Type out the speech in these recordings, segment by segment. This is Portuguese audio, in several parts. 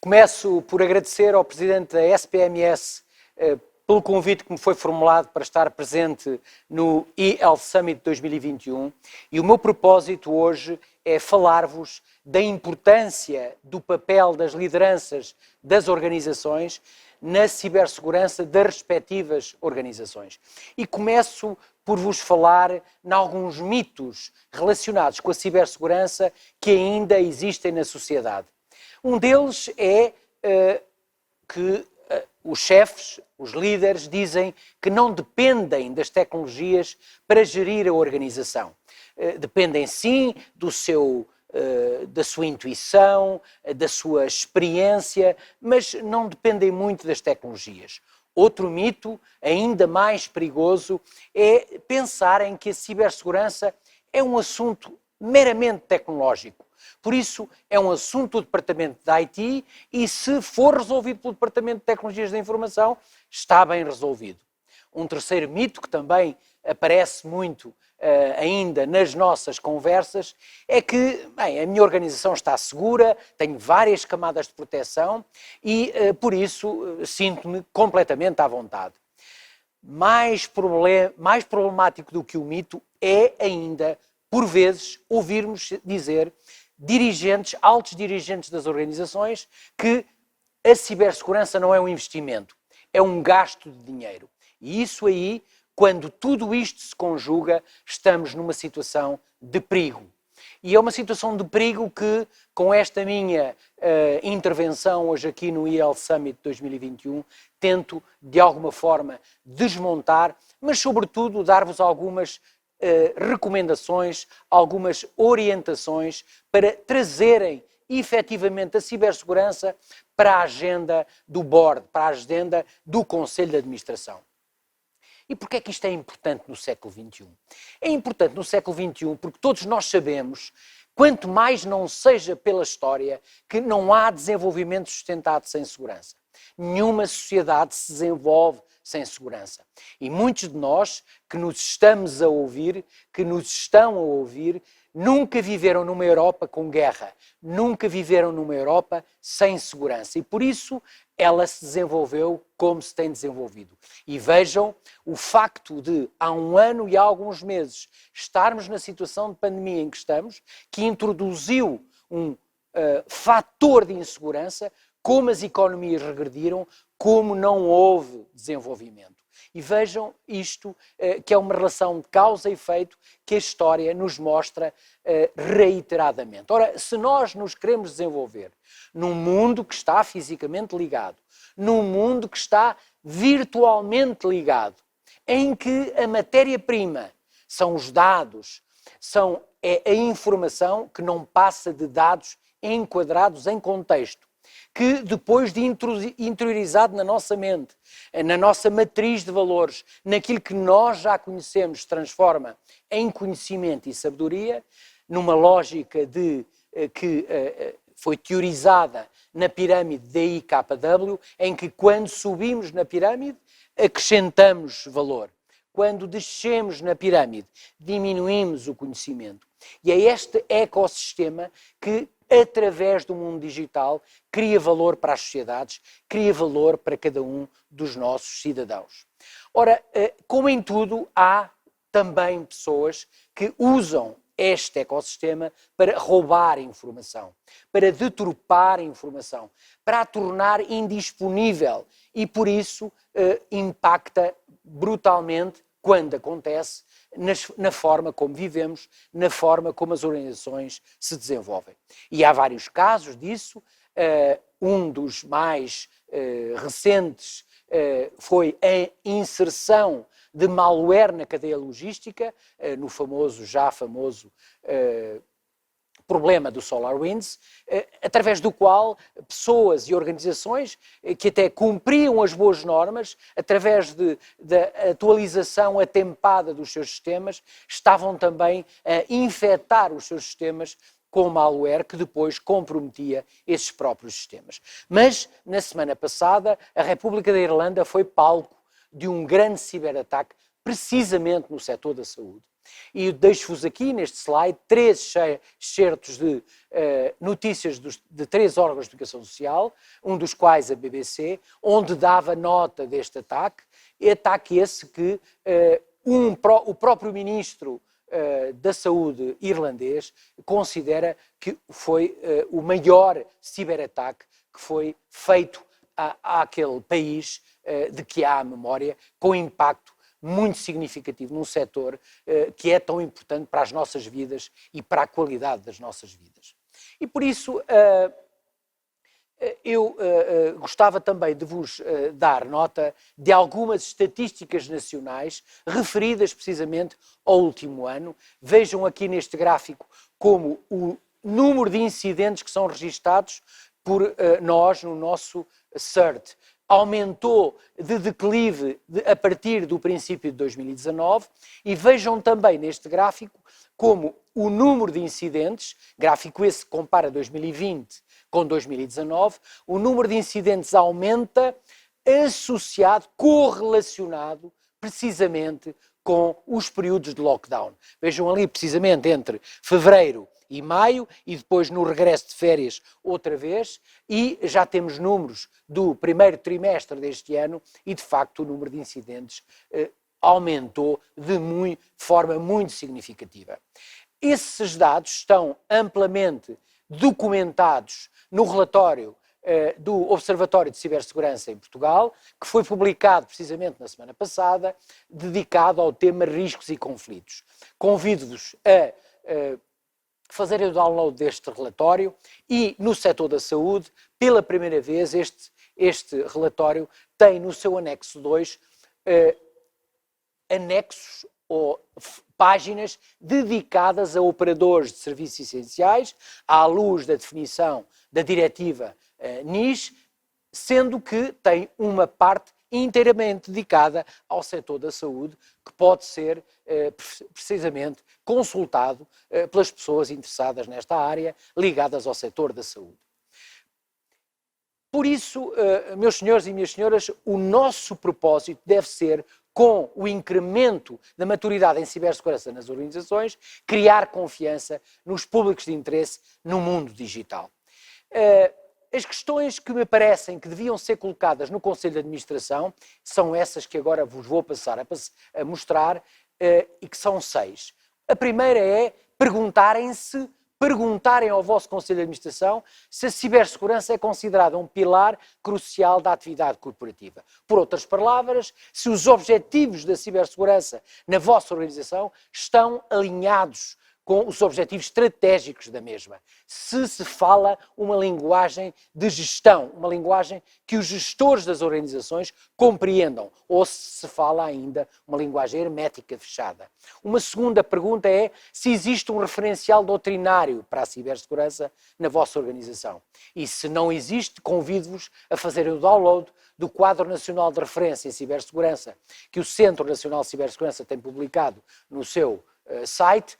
Começo por agradecer ao Presidente da SPMS pelo convite que me foi formulado para estar presente no eHealth Summit 2021 e o meu propósito hoje é falar-vos da importância do papel das lideranças das organizações na cibersegurança das respectivas organizações. E começo por vos falar em alguns mitos relacionados com a cibersegurança que ainda existem na sociedade. Um deles é que os chefes, os líderes, dizem que não dependem das tecnologias para gerir a organização. Dependem sim da sua intuição, da sua experiência, mas não dependem muito das tecnologias. Outro mito, ainda mais perigoso, é pensarem que a cibersegurança é um assunto meramente tecnológico. Por isso, é um assunto do Departamento de IT e, se for resolvido pelo Departamento de Tecnologias da Informação, está bem resolvido. Um terceiro mito, que também aparece muito ainda nas nossas conversas, é que a minha organização está segura, tenho várias camadas de proteção e, por isso, sinto-me completamente à vontade. Mais problemático do que o mito é ainda, por vezes, ouvirmos dizer altos dirigentes das organizações, que a cibersegurança não é um investimento, é um gasto de dinheiro. E isso aí, quando tudo isto se conjuga, estamos numa situação de perigo. E é uma situação de perigo que, com esta minha intervenção hoje aqui no eHealth Summit 2021, tento, de alguma forma, desmontar, mas, sobretudo, dar-vos algumas recomendações, algumas orientações para trazerem efetivamente a cibersegurança para a agenda do board, para a agenda do Conselho de Administração. E porquê é que isto é importante no século XXI? É importante no século XXI porque todos nós sabemos, quanto mais não seja pela história, que não há desenvolvimento sustentado sem segurança. Nenhuma sociedade se desenvolve sem segurança. E muitos de nós que nos estamos a ouvir, que nos estão a ouvir, nunca viveram numa Europa com guerra, nunca viveram numa Europa sem segurança. E por isso ela se desenvolveu como se tem desenvolvido. E vejam o facto de, há um ano e há alguns meses, estarmos na situação de pandemia em que estamos, que introduziu um fator de insegurança, como as economias regrediram, como não houve desenvolvimento. E vejam isto, que é uma relação de causa e efeito que a história nos mostra reiteradamente. Ora, se nós nos queremos desenvolver num mundo que está fisicamente ligado, num mundo que está virtualmente ligado, em que a matéria-prima são os dados, é a informação que não passa de dados enquadrados em contexto, que depois de interiorizado na nossa mente, na nossa matriz de valores, naquilo que nós já conhecemos, se transforma em conhecimento e sabedoria, numa lógica que foi teorizada na pirâmide da IKW, em que quando subimos na pirâmide, acrescentamos valor. Quando descemos na pirâmide, diminuímos o conhecimento. E é este ecossistema que, através do mundo digital, cria valor para as sociedades, cria valor para cada um dos nossos cidadãos. Ora, como em tudo, há também pessoas que usam este ecossistema para roubar informação, para deturpar informação, para a tornar indisponível e, por isso, impacta brutalmente, quando acontece, na forma como vivemos, na forma como as organizações se desenvolvem. E há vários casos disso. Um dos mais recentes foi a inserção de malware na cadeia logística, no já famoso problema do SolarWinds, através do qual pessoas e organizações que até cumpriam as boas normas, através da atualização atempada dos seus sistemas, estavam também a infectar os seus sistemas com malware que depois comprometia esses próprios sistemas. Mas, na semana passada, a República da Irlanda foi palco de um grande ciberataque precisamente no setor da saúde. E deixo-vos aqui neste slide 3 excertos de notícias de 3 órgãos de comunicação social, um dos quais a BBC, onde dava nota deste ataque, ataque esse que o próprio ministro da Saúde irlandês considera que foi o maior ciberataque que foi feito àquele país de que há a memória, com impacto muito significativo num setor que é tão importante para as nossas vidas e para a qualidade das nossas vidas. E por isso eu gostava também de vos dar nota de algumas estatísticas nacionais referidas precisamente ao último ano. Vejam aqui neste gráfico como o número de incidentes que são registados por nós no nosso CERT aumentou de declive a partir do princípio de 2019 e vejam também neste gráfico como o número de incidentes, gráfico esse que compara 2020 com 2019, o número de incidentes aumenta associado, correlacionado precisamente com os períodos de lockdown. Vejam ali precisamente entre fevereiro e maio e depois no regresso de férias outra vez e já temos números do primeiro trimestre deste ano e de facto o número de incidentes aumentou de forma muito significativa. Esses dados estão amplamente documentados no relatório do Observatório de Cibersegurança em Portugal, que foi publicado precisamente na semana passada, dedicado ao tema riscos e conflitos. Convido-vos a fazerem o download deste relatório e, no setor da saúde, pela primeira vez, este relatório tem no seu anexo 2 anexos ou páginas dedicadas a operadores de serviços essenciais, à luz da definição da diretiva NIS, sendo que tem uma parte inteiramente dedicada ao setor da saúde, que pode ser precisamente consultado pelas pessoas interessadas nesta área, ligadas ao setor da saúde. Por isso, meus senhores e minhas senhoras, o nosso propósito deve ser, com o incremento da maturidade em cibersegurança nas organizações, criar confiança nos públicos de interesse no mundo digital. As questões que me parecem que deviam ser colocadas no Conselho de Administração são essas que agora vos vou passar a mostrar e que são 6. A primeira é perguntarem ao vosso Conselho de Administração se a cibersegurança é considerada um pilar crucial da atividade corporativa. Por outras palavras, se os objetivos da cibersegurança na vossa organização estão alinhados com os objetivos estratégicos da mesma. Se fala uma linguagem de gestão, uma linguagem que os gestores das organizações compreendam, ou se fala ainda uma linguagem hermética fechada. Uma segunda pergunta é se existe um referencial doutrinário para a cibersegurança na vossa organização. E se não existe, convido-vos a fazerem o download do Quadro Nacional de Referência em Cibersegurança, que o Centro Nacional de Cibersegurança tem publicado no seu site,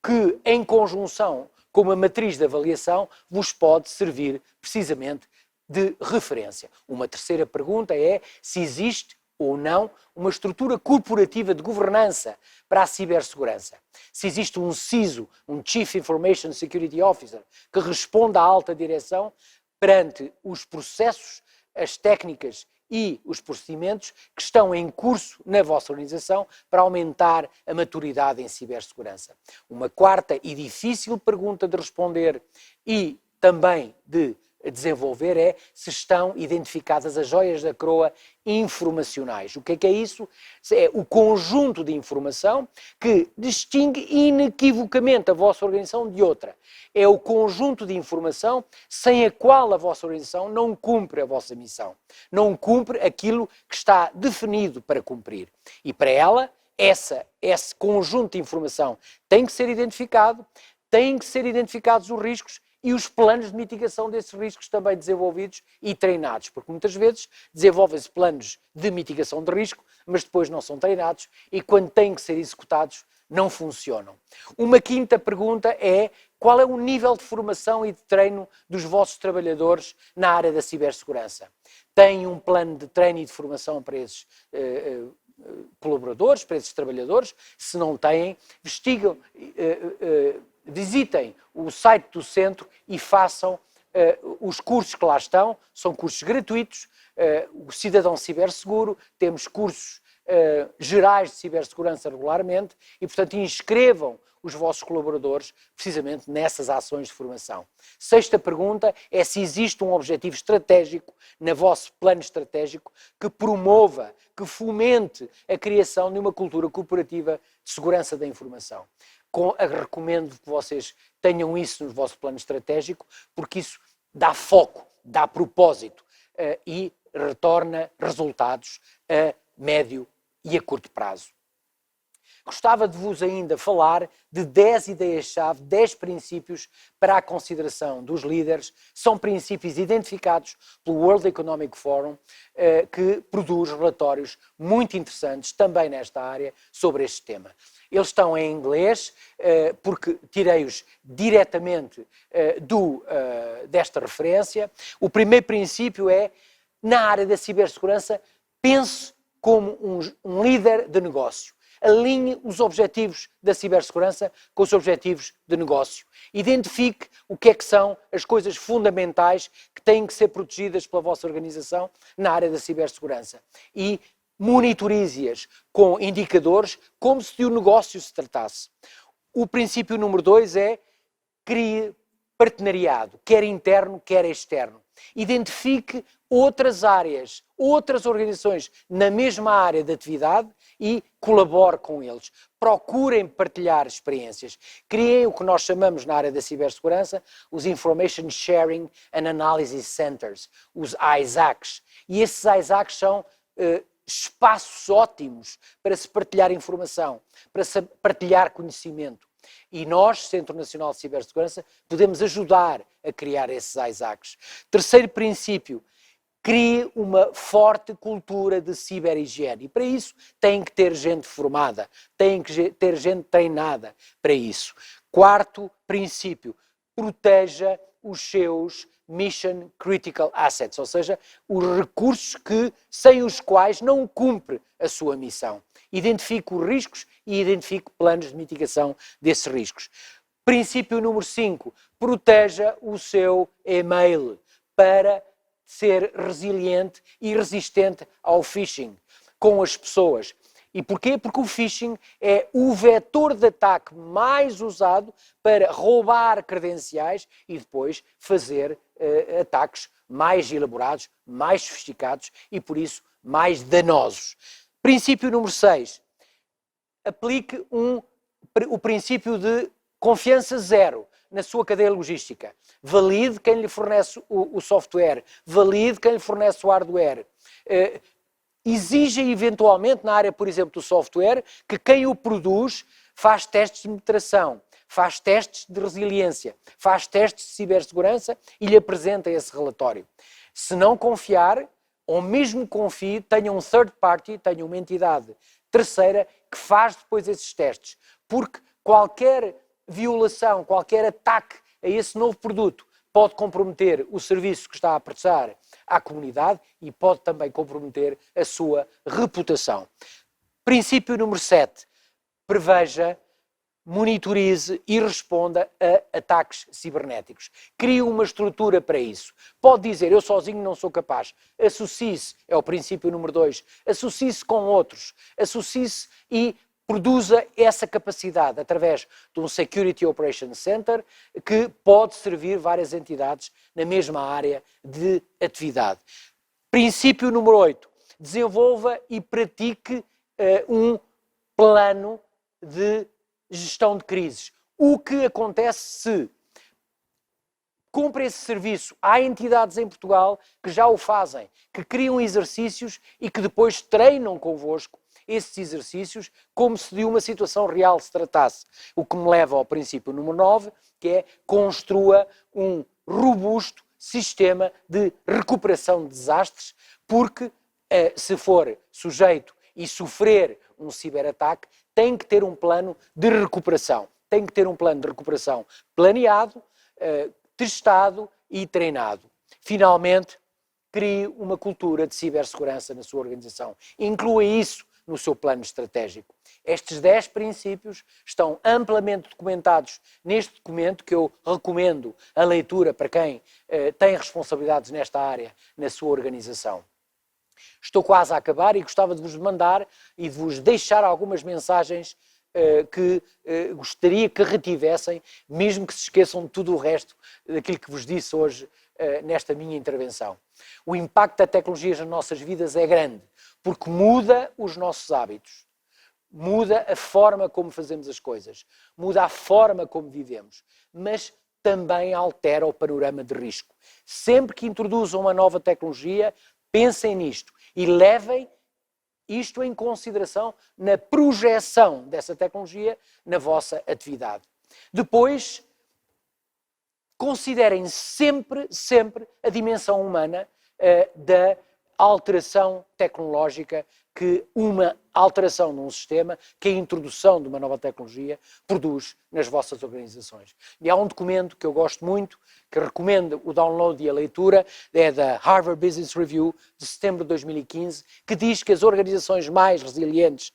que, em conjunção com uma matriz de avaliação, vos pode servir precisamente de referência. Uma terceira pergunta é se existe ou não uma estrutura corporativa de governança para a cibersegurança. Se existe um CISO, um Chief Information Security Officer, que responda à alta direção perante os processos, as técnicas e os procedimentos que estão em curso na vossa organização para aumentar a maturidade em cibersegurança. Uma quarta e difícil pergunta de responder e também de desenvolver é se estão identificadas as joias da coroa informacionais. O que é isso? É o conjunto de informação que distingue inequivocamente a vossa organização de outra. É o conjunto de informação sem a qual a vossa organização não cumpre a vossa missão, não cumpre aquilo que está definido para cumprir. E para ela, esse conjunto de informação tem que ser identificado, têm que ser identificados os riscos e os planos de mitigação desses riscos também desenvolvidos e treinados, porque muitas vezes desenvolvem-se planos de mitigação de risco, mas depois não são treinados e quando têm que ser executados não funcionam. Uma quinta pergunta é qual é o nível de formação e de treino dos vossos trabalhadores na área da cibersegurança? Têm um plano de treino e de formação para esses colaboradores, para esses trabalhadores. Se não têm, visitem o site do centro e façam os cursos que lá estão. São cursos gratuitos, o Cidadão Ciberseguro, temos cursos gerais de cibersegurança regularmente e, portanto, inscrevam os vossos colaboradores precisamente nessas ações de formação. Sexta pergunta é se existe um objetivo estratégico no vosso plano estratégico que promova, que fomente a criação de uma cultura corporativa de segurança da informação. Recomendo que vocês tenham isso no vosso plano estratégico, porque isso dá foco, dá propósito e retorna resultados a médio e a curto prazo. Gostava de vos ainda falar de 10 ideias-chave, 10 princípios para a consideração dos líderes. São princípios identificados pelo World Economic Forum, que produz relatórios muito interessantes também nesta área sobre este tema. Eles estão em inglês, porque tirei-os diretamente desta referência. O primeiro princípio é, na área da cibersegurança, pense como um líder de negócio. Alinhe os objetivos da cibersegurança com os objetivos de negócio. Identifique o que é que são as coisas fundamentais que têm que ser protegidas pela vossa organização na área da cibersegurança. E monitorize-as com indicadores como se de um negócio se tratasse. O princípio número 2 é crie partenariado, quer interno, quer externo. Identifique outras áreas, outras organizações na mesma área de atividade e colabore com eles. Procurem partilhar experiências. Criem o que nós chamamos na área da cibersegurança os Information Sharing and Analysis Centers, os ISACs. E esses ISACs são espaços ótimos para se partilhar informação, para se partilhar conhecimento. E nós, Centro Nacional de Cibersegurança, podemos ajudar a criar esses ISACs. Terceiro princípio, crie uma forte cultura de ciberhigiene. E para isso tem que ter gente formada, tem que ter gente treinada para isso. Quarto princípio, proteja os seus Mission Critical Assets, ou seja, os recursos sem os quais não cumpre a sua missão. Identifique os riscos e identifique planos de mitigação desses riscos. Princípio número 5, proteja o seu e-mail para ser resiliente e resistente ao phishing com as pessoas. E porquê? Porque o phishing é o vetor de ataque mais usado para roubar credenciais e depois fazer ataques mais elaborados, mais sofisticados e, por isso, mais danosos. Princípio número 6. Aplique o princípio de confiança zero na sua cadeia logística. Valide quem lhe fornece o software, valide quem lhe fornece o hardware. Exija eventualmente, na área, por exemplo, do software, que quem o produz faz testes de penetração, faz testes de resiliência, faz testes de cibersegurança e lhe apresenta esse relatório. Se não confiar, ou mesmo confie, tenha um third party, tenha uma entidade terceira que faz depois esses testes. Porque qualquer violação, qualquer ataque a esse novo produto pode comprometer o serviço que está a prestar à comunidade e pode também comprometer a sua reputação. Princípio número 7. Preveja, monitorize e responda a ataques cibernéticos. Crie uma estrutura para isso. Pode dizer, eu sozinho não sou capaz. Associe-se, é o princípio número 2. Associe-se com outros. Associe-se e produza essa capacidade através de um Security Operations Center que pode servir várias entidades na mesma área de atividade. Princípio número 8. Desenvolva e pratique um plano de gestão de crises. O que acontece se cumpre esse serviço? Há entidades em Portugal que já o fazem, que criam exercícios e que depois treinam convosco esses exercícios como se de uma situação real se tratasse. O que me leva ao princípio número 9, que é construa um robusto sistema de recuperação de desastres, porque se for sujeito e sofrer um ciberataque, tem que ter um plano de recuperação. Tem que ter um plano de recuperação planeado, testado e treinado. Finalmente, crie uma cultura de cibersegurança na sua organização. Inclua isso no seu plano estratégico. Estes 10 princípios estão amplamente documentados neste documento que eu recomendo a leitura para quem tem responsabilidades nesta área na sua organização. Estou quase a acabar e gostava de vos mandar e de vos deixar algumas mensagens que gostaria que retivessem, mesmo que se esqueçam de tudo o resto daquilo que vos disse hoje nesta minha intervenção. O impacto da tecnologia nas nossas vidas é grande, porque muda os nossos hábitos, muda a forma como fazemos as coisas, muda a forma como vivemos, mas também altera o panorama de risco. Sempre que introduzam uma nova tecnologia, pensem nisto e levem isto em consideração na projeção dessa tecnologia na vossa atividade. Depois, considerem sempre a dimensão humana da alteração tecnológica que uma alteração num sistema, que a introdução de uma nova tecnologia produz nas vossas organizações. E há um documento que eu gosto muito, que recomendo o download e a leitura, é da Harvard Business Review, de setembro de 2015, que diz que as organizações mais resilientes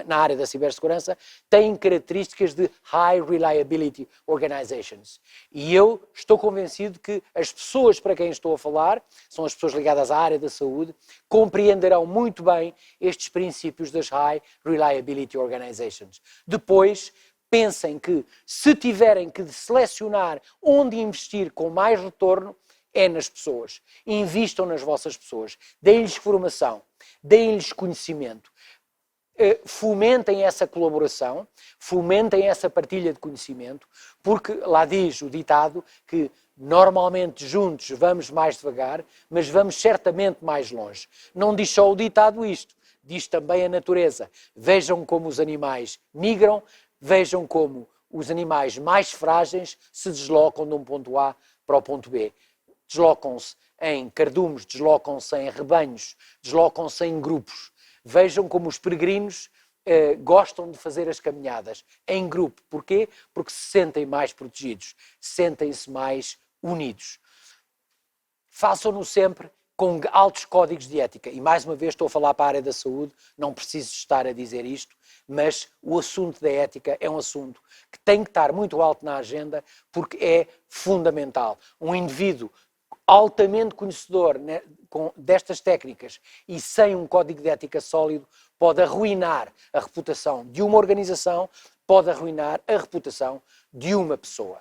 na área da cibersegurança têm características de High Reliability Organizations. E eu estou convencido que as pessoas para quem estou a falar, são as pessoas ligadas à área da saúde, compreenderão muito bem estes princípios das High Reliability Organizations. Depois, pensem que se tiverem que selecionar onde investir com mais retorno, é nas pessoas. Invistam nas vossas pessoas. Deem-lhes formação, deem-lhes conhecimento. Fomentem essa colaboração, fomentem essa partilha de conhecimento, porque lá diz o ditado que normalmente juntos vamos mais devagar, mas vamos certamente mais longe. Não diz só o ditado isto, diz também a natureza. Vejam como os animais migram, vejam como os animais mais frágeis se deslocam de um ponto A para o ponto B. Deslocam-se em cardumes, deslocam-se em rebanhos, deslocam-se em grupos. Vejam como os peregrinos gostam de fazer as caminhadas em grupo. Porquê? Porque se sentem mais protegidos, sentem-se mais unidos. Façam-no sempre com altos códigos de ética. E mais uma vez estou a falar para a área da saúde, não preciso estar a dizer isto, mas o assunto da ética é um assunto que tem que estar muito alto na agenda porque é fundamental. Um indivíduo altamente conhecedor destas técnicas e sem um código de ética sólido pode arruinar a reputação de uma organização, pode arruinar a reputação de uma pessoa.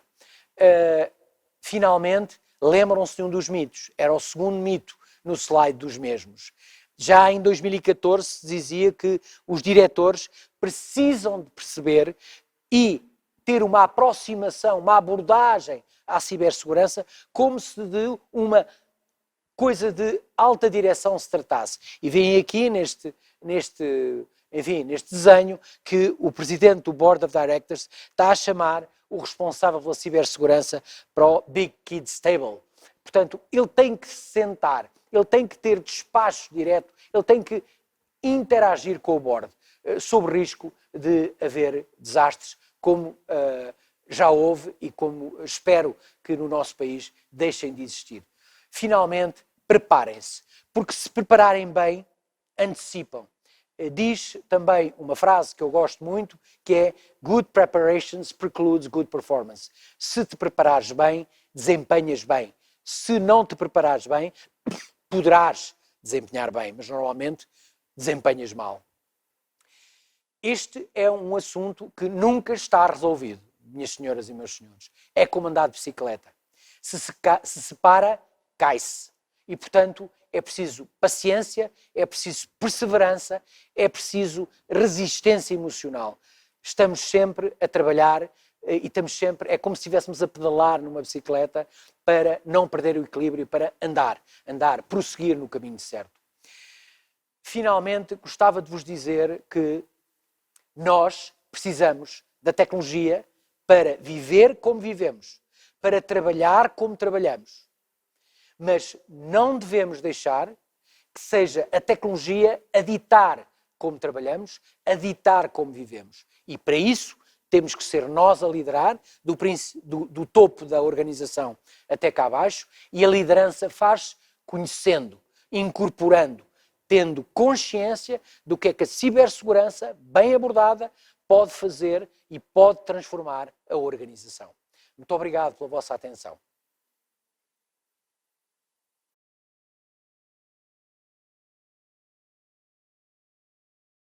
Finalmente, lembram-se de um dos mitos, era o segundo mito no slide dos mesmos. Já em 2014 se dizia que os diretores precisam de perceber e ter uma aproximação, uma abordagem à cibersegurança como se de uma coisa de alta direção se tratasse. E veem aqui neste desenho que o presidente do Board of Directors está a chamar o responsável pela cibersegurança para o Big Kids Table. Portanto, ele tem que se sentar, ele tem que ter despacho direto, ele tem que interagir com o board, sob risco de haver desastres, como já houve e como espero que no nosso país deixem de existir. Finalmente, preparem-se, porque se prepararem bem, antecipam. Diz também uma frase que eu gosto muito, que é "Good preparations precludes good performance". Se te preparares bem, desempenhas bem. Se não te preparares bem, poderás desempenhar bem, mas normalmente desempenhas mal. Este é um assunto que nunca está resolvido, minhas senhoras e meus senhores. É como andar de bicicleta. Se para, cai-se. E, portanto, é preciso paciência, é preciso perseverança, é preciso resistência emocional. Estamos sempre a trabalhar e estamos sempre, é como se estivéssemos a pedalar numa bicicleta para não perder o equilíbrio, para andar, prosseguir no caminho certo. Finalmente, gostava de vos dizer que nós precisamos da tecnologia para viver como vivemos, para trabalhar como trabalhamos. Mas não devemos deixar que seja a tecnologia a ditar como trabalhamos, a ditar como vivemos. E para isso temos que ser nós a liderar, do topo da organização até cá abaixo, e a liderança faz conhecendo, incorporando, tendo consciência do que é que a cibersegurança, bem abordada, pode fazer e pode transformar a organização. Muito obrigado pela vossa atenção.